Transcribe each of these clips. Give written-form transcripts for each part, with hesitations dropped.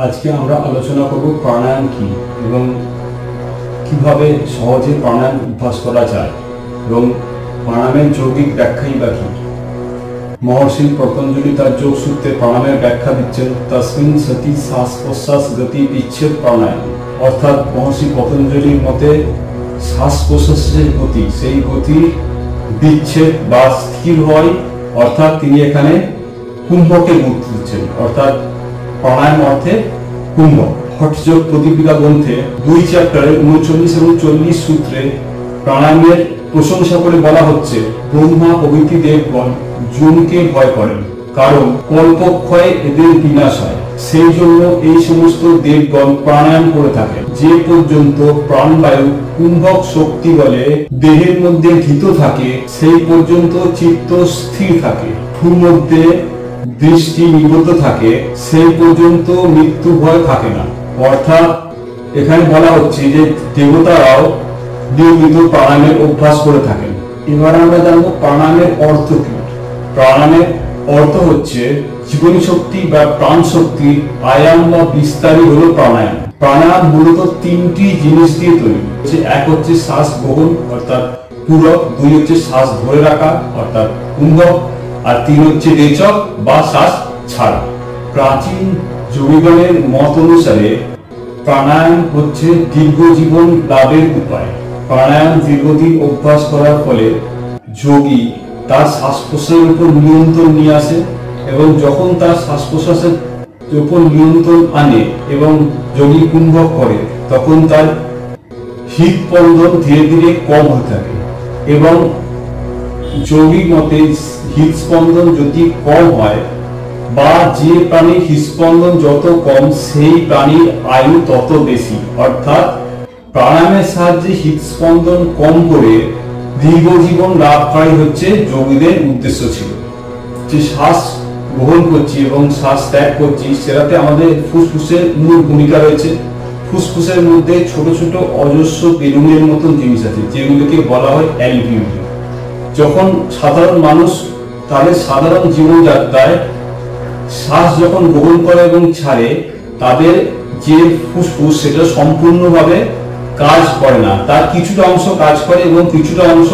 আজকে আমরা আলোচনা করব প্রাণায়াম কি এবং কিভাবে সহজে প্রাণায়াম অভ্যাস করা যায় এবং প্রাণায়ামের যৌগিক ব্যাখ্যাই বা কি। মহর্ষি পতঞ্জলি তার যোগ সূত্রে প্রাণায়ামের ব্যাখ্যা দিচ্ছেন তস্মিন সতি শ্বাস প্রশ্বাস গতি বিচ্ছেদ প্রাণায়াম। অর্থাৎ মহর্ষি পতঞ্জলির মতে শ্বাস প্রশ্বাসের গতি, সেই গতি বিচ্ছেদ বা স্থির হয়, অর্থাৎ তিনি এখানে কুম্ভকে গুরুত্ব দিচ্ছেন, অর্থাৎ প্রাণায়াম অর্থে কুম্ভ। হঠযোগ প্রদীপিকা গ্রন্থে 2 চ্যাপ্টারে 39 এবং 40 সূত্রে প্রাণায়ামের প্রশংসা করে বলা হচ্ছে, ব্রহ্মা প্রভৃতি দেবগণ যোগকে ভয় করেন, কারণ কল্পক্ষয়ে এদের বিনাশ হয়। সেই জন্য এই সমস্ত দেবগণ প্রাণায়াম করে থাকেন। যে পর্যন্ত প্রাণবায়ু কুম্ভক শক্তি বলে দেহের মধ্যে ঘিত থাকে, সেই পর্যন্ত চিত্ত স্থির থাকে, ভূমধ্যে দৃষ্টি নিবদ্ধ থাকে, সেই পর্যন্ত মৃত্যু ভয় থাকে না। অর্থাৎ এখানে বলা হচ্ছে যে দেবতারাও নিয়মিত প্রাণায়ামের অভ্যাস করে থাকেন। এবার আমরা জানবো প্রাণায়ামের অর্থ কি। প্রাণায়ামের অর্থ হচ্ছে জীবনী শক্তি বা প্রাণ শক্তি আয়াম বা বিস্তারই হলো প্রাণায়াম। প্রাণায়াম মূলত 3টি জিনিস দিয়ে তৈরি। এক হচ্ছে শ্বাস গ্রহণ অর্থাৎ পূরক, 2 হচ্ছে শ্বাস ধরে রাখা অর্থাৎ কুম্ভক, আর 3 হচ্ছে রেচক বা শ্বাস ছাড়া। প্রাচীন যোগীগণের মত অনুসারে প্রাণায়াম হচ্ছে দীর্ঘ জীবন লাভের উপায়। প্রাণায়াম দীর্ঘদিন অভ্যাস করার ফলে যোগী তার শ্বাস প্রশ্বাসের উপর নিয়ন্ত্রণ নিয়ে আসে, এবং যখন তার শ্বাস প্রশ্বাসের উপর নিয়ন্ত্রণ আনে এবং যোগী কুম্ভক করে, তখন তার হৃদস্পন্দন ধীরে ধীরে কম হতে থাকে। এবং যোগী মতে হৃদস্পন্দন যদি কম হয় বা যে প্রাণীর হৃদস্পন্দন যত কম, সেই প্রাণীর আয়ু তত বেশি। অর্থাৎ প্রাণায়ামের সাহায্যে হৃদস্পন্দন কম করে দীর্ঘ জীবন লাভ করাই হচ্ছে যোগীদের উদ্দেশ্য ছিল। যে শ্বাস গ্রহণ করছি এবং শ্বাস ত্যাগ করছি, সেটাতে আমাদের ফুসফুসের মূল ভূমিকা রয়েছে। ফুসফুসের মধ্যে ছোট ছোট অজস্র বেলুনের মতন জিনিস আছে, যেগুলোকে বলা হয় অ্যালভিওলি। যখন সাধারণ মানুষ তাদের সাধারণ জীবনযাত্রায় শ্বাস যখন গ্রহণ করে এবং ছাড়ে, তাদের যে ফুসফুস সেটা সম্পূর্ণভাবে কাজ করে না, তার কিছুটা অংশ কাজ করে এবং কিছুটা অংশ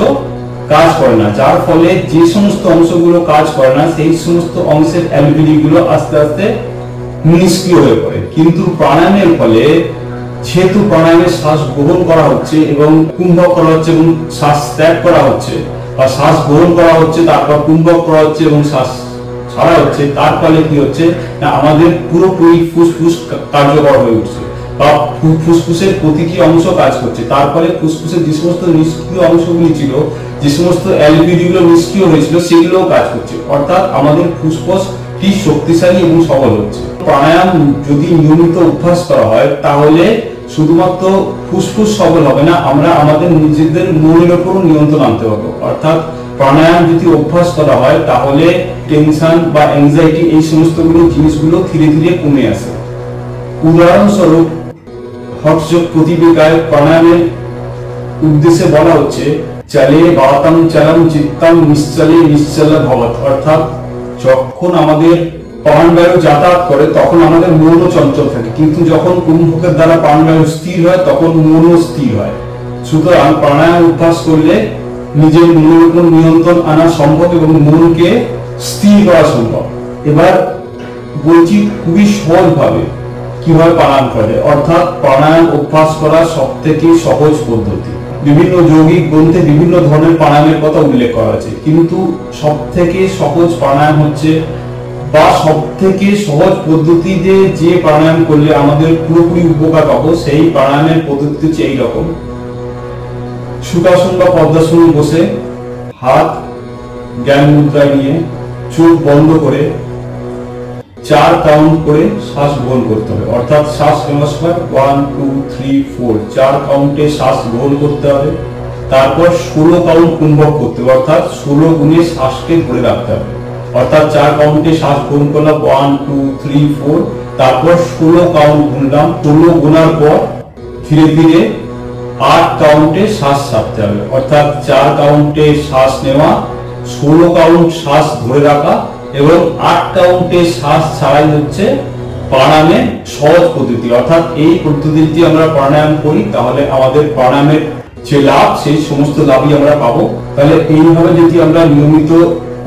কাজ করে না, যার ফলে যে সমস্ত অংশগুলো কাজ করে না, সেই সমস্ত অংশের অ্যালভিওলি গুলো আস্তে আস্তে নিষ্ক্রিয় হয়ে পড়ে। কিন্তু প্রাণায়ামের ফলে, যেহেতু প্রাণায়ামে শ্বাস গ্রহণ করা হচ্ছে এবং কুম্ভক করা হচ্ছে এবং শ্বাস ত্যাগ করা হচ্ছে, বা শ্বাস গ্রহণ করা হচ্ছে তারপর কুম্ভক করা হচ্ছে এবং শ্বাস ছাড়া হচ্ছে, তার ফলে কি হচ্ছে না, আমাদের পুরোপুরি ফুসফুস কার্যকর হয়ে উঠছে বা ফুসফুসের প্রতিটি অংশ কাজ করছে। তার ফলে ফুসফুসের যে সমস্ত নিষ্ক্রিয় অংশগুলি ছিল, যে সমস্ত অ্যালভিওলি গুলো নিষ্ক্রিয় হয়েছিল, সেগুলোও কাজ করছে। অর্থাৎ আমাদের ফুসফুসটি শক্তিশালী এবং সবল হচ্ছে। প্রাণায়াম যদি নিয়মিত অভ্যাস করা হয়, তাহলে শুধুমাত্র ফুসফুস সবল হবে না, আমরা আমাদের নিজেদের মনের উপর নিয়ন্ত্রণ আনতে পারবো। অর্থাৎ প্রাণায়াম যদি অভ্যাস করা হয়, তাহলে টেনশন বা অ্যাংজাইটি এই সমস্ত জিনিসগুলো ধীরে ধীরে কমে আসে। উদাহরণস্বরূপ হঠযোগ প্রদীপিকায় প্রাণায়ামের উদ্দেশ্যে বলা হচ্ছে, চলে বাতাম চলম চিত্তম নিশ্চলে নিশ্চল ভবত। অর্থাৎ যখন আমাদের প্রাণবায়ু যাতায়াত করে, তখন আমাদের মনও চঞ্চল থাকে, কিন্তু যখন কুম্ভকের দ্বারা প্রাণবায়ু স্থির হয়, তখন মনও স্থির হয়। সুতরাং প্রাণায়াম অভ্যাস করলে নিজের মনের উপর নিয়ন্ত্রণ আনা সম্ভব এবং মনকে স্থির করা সম্ভব। এবার বলছি খুবই সহজ ভাবে কিভাবে প্রাণায়াম করে। অর্থাৎ প্রাণায়াম অভ্যাস করা সব থেকে সহজ পদ্ধতি। বিভিন্ন যৌগিক গ্রন্থে বিভিন্ন ধরনের প্রাণায়ামের কথা উল্লেখ করা আছে, কিন্তু সব থেকে সহজ প্রাণায়াম হচ্ছে, বা সব থেকে সহজ পদ্ধতিতে যে প্রাণায়াম করলে আমাদের পুরোপুরি উপকার পাবো, সেই প্রাণায়ামের পদ্ধতি হচ্ছে এইরকম। সুখাসন বা পদ্মাসনে বসে হাত জ্ঞান মুদ্রায় নিয়ে চোখ বন্ধ করে 4 কাউন্ট করে শ্বাস গ্রহণ করতে হবে। অর্থাৎ শ্বাস নেওয়ার সময় 1 2 3 4 4 কাউন্টে শ্বাস গ্রহণ করতে হবে। তারপর 16 কাউন্ট কুম্ভক করতে হবে, অর্থাৎ 16 গুণে শ্বাসকে ধরে রাখতে হবে। অর্থাৎ 4 কাউন্টে শ্বাস গ্রহণ করলাম 1 2 3 4, তারপর 16 কাউন্ট গুনলাম। 16 গোনার পর ধীরে ধীরে 8 কাউন্টে শ্বাস ছাড়তে হবে। অর্থাৎ 4 কাউন্টে শ্বাস নেওয়া, 16 কাউন্ট শ্বাস ধরে রাখা এবং 8 কাউন্টে শ্বাস ছাড়াই হচ্ছে প্রাণায়ামে সহজ পদ্ধতি, অর্থাৎ এই পদ্ধতিতে আমরা প্রাণায়াম করি তাহলে আমাদের প্রাণায়ামের যে লাভ সেই সমস্ত লাভই আমরা পাবো। তাহলে এইভাবে যদি আমরা নিয়মিত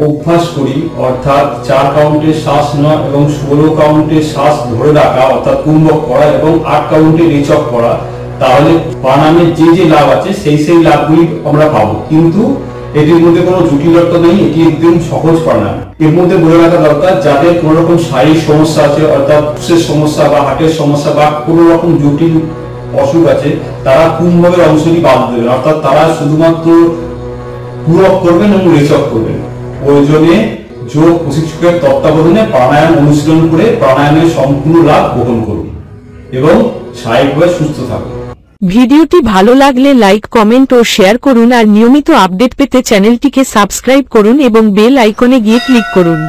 অভ্যাস করি, অর্থাৎ 4 কাউন্টে শ্বাস নেওয়া এবং 16 কাউন্টে শ্বাস ধরে রাখা অর্থাৎ কুম্ভক করা এবং 8 কাউন্টে রেচক করা, তাহলে প্রাণায়ামের যে যে লাভ আছে সেই লাভগুলি আমরা পাবো। কিন্তু এটির মধ্যে কোনো জটিলতা নেই, এটি একদম সহজ প্রাণায়াম। এর মধ্যে বলে রাখা দরকার, যাদের কোনো রকম শারীরিক সমস্যা আছে অর্থাৎ ফুসের সমস্যা বা হার্টের সমস্যা বা কোনো রকম জটিল অসুখ আছে, তারা কুম্ভকের অংশটি বাদ দেবেন, অর্থাৎ তারা শুধুমাত্র পূরক করবেন এবং রেচক করবেন। প্রয়োজনে যোগ প্রশিক্ষকের তত্ত্বাবধানে প্রাণায়াম অনুশীলন করে প্রাণায়ামের সম্পূর্ণ লাভ গ্রহণ করুন এবং শারীরিকভাবে সুস্থ থাকুন। ভিডিওটি ভালো লাগলে লাইক, কমেন্ট ও শেয়ার করুন আর নিয়মিত আপডেট পেতে চ্যানেলটিকে সাবস্ক্রাইব করুন এবং বেল আইকনে গিয়ে ক্লিক করুন।